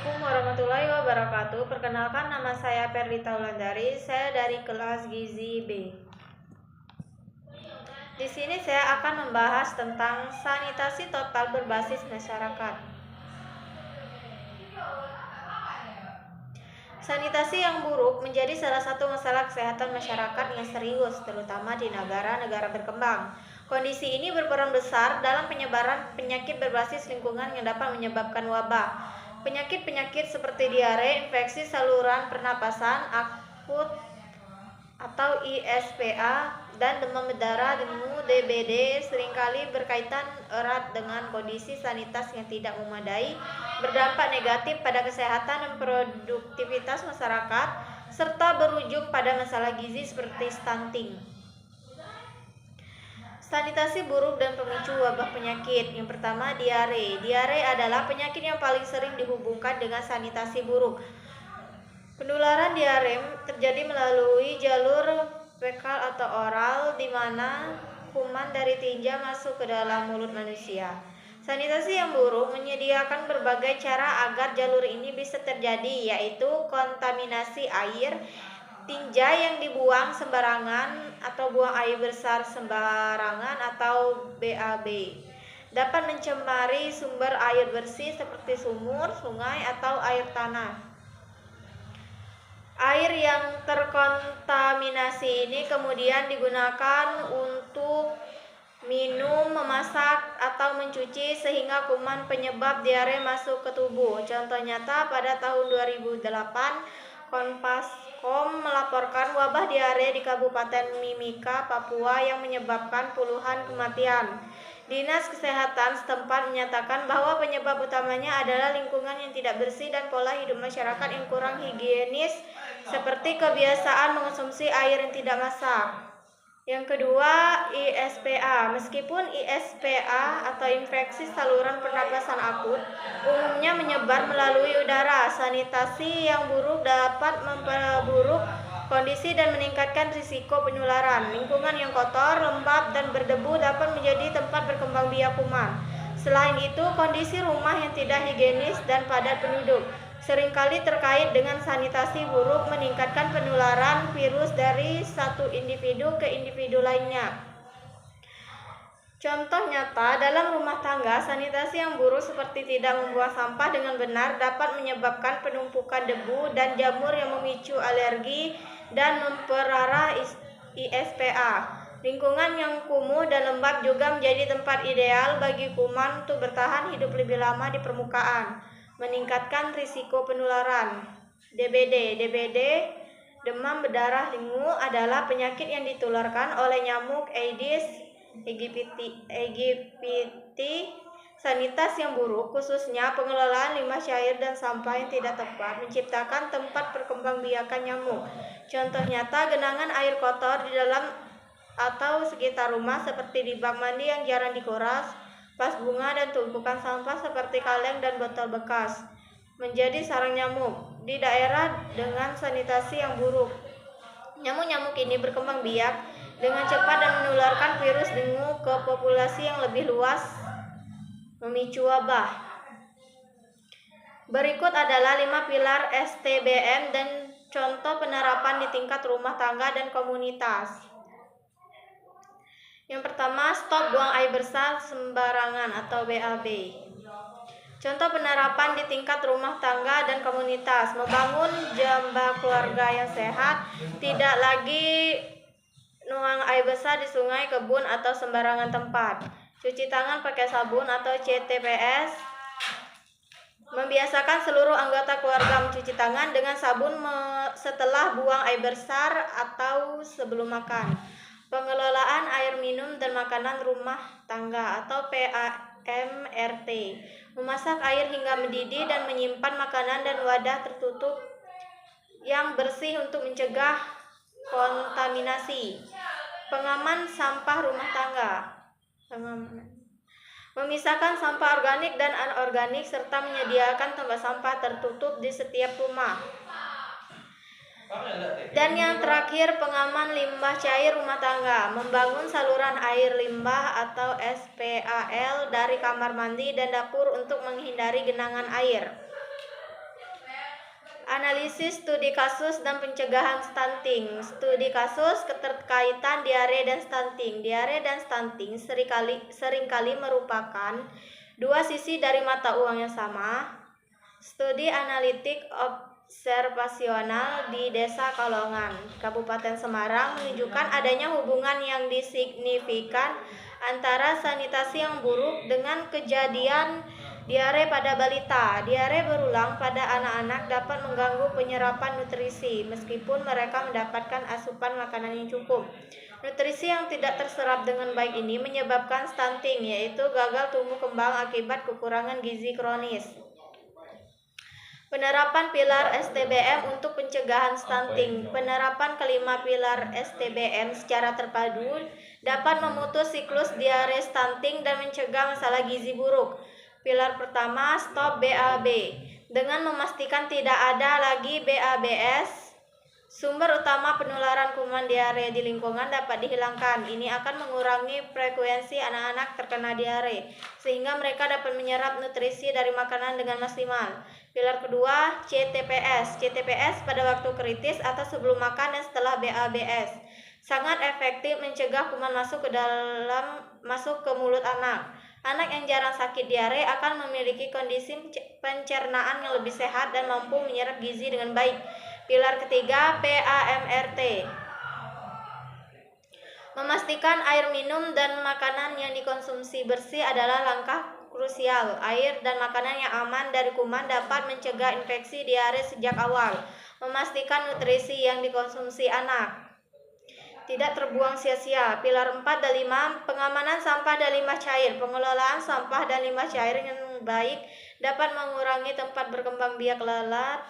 Assalamualaikum warahmatullahi wabarakatuh. Perkenalkan, nama saya Perlita Wulandari. Saya dari kelas Gizi B. Di sini saya akan membahas tentang sanitasi total berbasis masyarakat. Sanitasi yang buruk menjadi salah satu masalah kesehatan masyarakat yang serius, terutama di negara-negara berkembang. Kondisi ini berperan besar dalam penyebaran penyakit berbasis lingkungan yang dapat menyebabkan wabah. Penyakit-penyakit seperti diare, infeksi saluran pernapasan akut atau ISPA, dan demam berdarah dengue DBD seringkali berkaitan erat dengan kondisi sanitas yang tidak memadai, berdampak negatif pada kesehatan dan produktivitas masyarakat, serta berujung pada masalah gizi seperti stunting. Sanitasi buruk dan pemicu wabah penyakit. Yang pertama, diare. Diare adalah penyakit yang paling sering dihubungkan dengan sanitasi buruk. Penularan diare terjadi melalui jalur fekal atau oral, di mana kuman dari tinja masuk ke dalam mulut manusia. Sanitasi yang buruk menyediakan berbagai cara agar jalur ini bisa terjadi, yaitu kontaminasi air, tinja yang dibuang sembarangan atau buang air besar sembarangan atau BAB, dapat mencemari sumber air bersih seperti sumur, sungai, atau air tanah. Air yang terkontaminasi ini kemudian digunakan untuk minum, memasak, atau mencuci sehingga kuman penyebab diare masuk ke tubuh. Contoh nyata, pada tahun 2008, Kompas.com melaporkan wabah diare di Kabupaten Mimika, Papua yang menyebabkan puluhan kematian. Dinas Kesehatan setempat menyatakan bahwa penyebab utamanya adalah lingkungan yang tidak bersih dan pola hidup masyarakat yang kurang higienis, seperti kebiasaan mengonsumsi air yang tidak masak. Yang kedua, ISPA. Meskipun ISPA atau infeksi saluran pernapasan akut umumnya menyebar melalui udara, sanitasi yang buruk dapat memperburuk kondisi dan meningkatkan risiko penularan. Lingkungan yang kotor, lembab, dan berdebu dapat menjadi tempat berkembang biak kuman. Selain itu, kondisi rumah yang tidak higienis dan padat penduduk seringkali terkait dengan sanitasi buruk meningkatkan penularan virus dari satu individu ke individu lainnya. Contoh nyata, dalam rumah tangga, sanitasi yang buruk seperti tidak membuang sampah dengan benar dapat menyebabkan penumpukan debu dan jamur yang memicu alergi dan memperparah ISPA. Lingkungan yang kumuh dan lembab juga menjadi tempat ideal bagi kuman untuk bertahan hidup lebih lama di permukaan, meningkatkan risiko penularan. DBD, demam berdarah dengue, adalah penyakit yang ditularkan oleh nyamuk Aedes aegypti. Sanitas yang buruk, khususnya pengelolaan limbah cair dan sampah yang tidak tepat, menciptakan tempat perkembangbiakan nyamuk. Contoh nyata, genangan air kotor di dalam atau sekitar rumah seperti di bak mandi yang jarang dikuras, vas bunga, dan tumpukan sampah seperti kaleng dan botol bekas menjadi sarang nyamuk. Di daerah dengan sanitasi yang buruk, nyamuk-nyamuk ini berkembang biak dengan cepat dan menularkan virus dengue ke populasi yang lebih luas, memicu wabah. Berikut adalah 5 pilar STBM dan contoh penerapan di tingkat rumah tangga dan komunitas. Yang pertama, stop buang air besar sembarangan atau BAB. Contoh penerapan di tingkat rumah tangga dan komunitas: membangun jamba keluarga yang sehat, tidak lagi nuang air besar di sungai, kebun, atau sembarangan tempat. Cuci tangan pakai sabun atau CTPS. Membiasakan seluruh anggota keluarga mencuci tangan dengan sabun setelah buang air besar atau sebelum makan. Pengelolaan air minum dan makanan rumah tangga atau PMRT. Memasak air hingga mendidih dan menyimpan makanan dan wadah tertutup yang bersih untuk mencegah kontaminasi. Pengaman sampah rumah tangga. Memisahkan sampah organik dan anorganik serta menyediakan tempat sampah tertutup di setiap rumah. Dan yang terakhir, pengaman limbah cair rumah tangga. Membangun saluran air limbah atau SPAL dari kamar mandi dan dapur untuk menghindari genangan air. Analisis studi kasus dan pencegahan stunting. Studi kasus keterkaitan diare dan stunting. Diare dan stunting seringkali merupakan dua sisi dari mata uang yang sama. Studi analitik observasional di Desa Kalongan, Kabupaten Semarang menunjukkan adanya hubungan yang signifikan antara sanitasi yang buruk dengan kejadian diare pada balita. Diare berulang pada anak-anak dapat mengganggu penyerapan nutrisi meskipun mereka mendapatkan asupan makanan yang cukup. Nutrisi yang tidak terserap dengan baik ini menyebabkan stunting, yaitu gagal tumbuh kembang akibat kekurangan gizi kronis. Penerapan pilar STBM untuk pencegahan stunting. Penerapan kelima pilar STBM secara terpadu dapat memutus siklus diare stunting dan mencegah masalah gizi buruk. Pilar pertama, stop BAB. Dengan memastikan tidak ada lagi BABS, sumber utama penularan kuman diare di lingkungan dapat dihilangkan. Ini akan mengurangi frekuensi anak-anak terkena diare, sehingga mereka dapat menyerap nutrisi dari makanan dengan maksimal. Pilar kedua, CTPS. CTPS pada waktu kritis atau sebelum makan dan setelah BABS. Sangat efektif mencegah kuman masuk ke mulut anak. Anak yang jarang sakit diare akan memiliki kondisi pencernaan yang lebih sehat dan mampu menyerap gizi dengan baik. Pilar ketiga, PAMRT. Memastikan air minum dan makanan yang dikonsumsi bersih adalah langkah krusial. Air dan makanan yang aman dari kuman dapat mencegah infeksi diare sejak awal. Memastikan nutrisi yang dikonsumsi anak tidak terbuang sia-sia. Pilar 4 dan 5, pengamanan sampah dan limbah cair. Pengelolaan sampah dan limbah cair yang baik dapat mengurangi tempat berkembang biak lalat,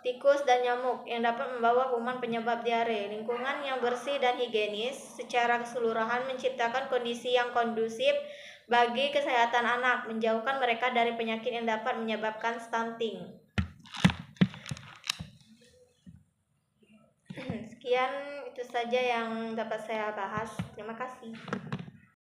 tikus, dan nyamuk yang dapat membawa kuman penyebab diare. Lingkungan yang bersih dan higienis secara keseluruhan menciptakan kondisi yang kondusif bagi kesehatan anak, menjauhkan mereka dari penyakit yang dapat menyebabkan stunting. Sekian itu saja yang dapat saya bahas. Terima kasih.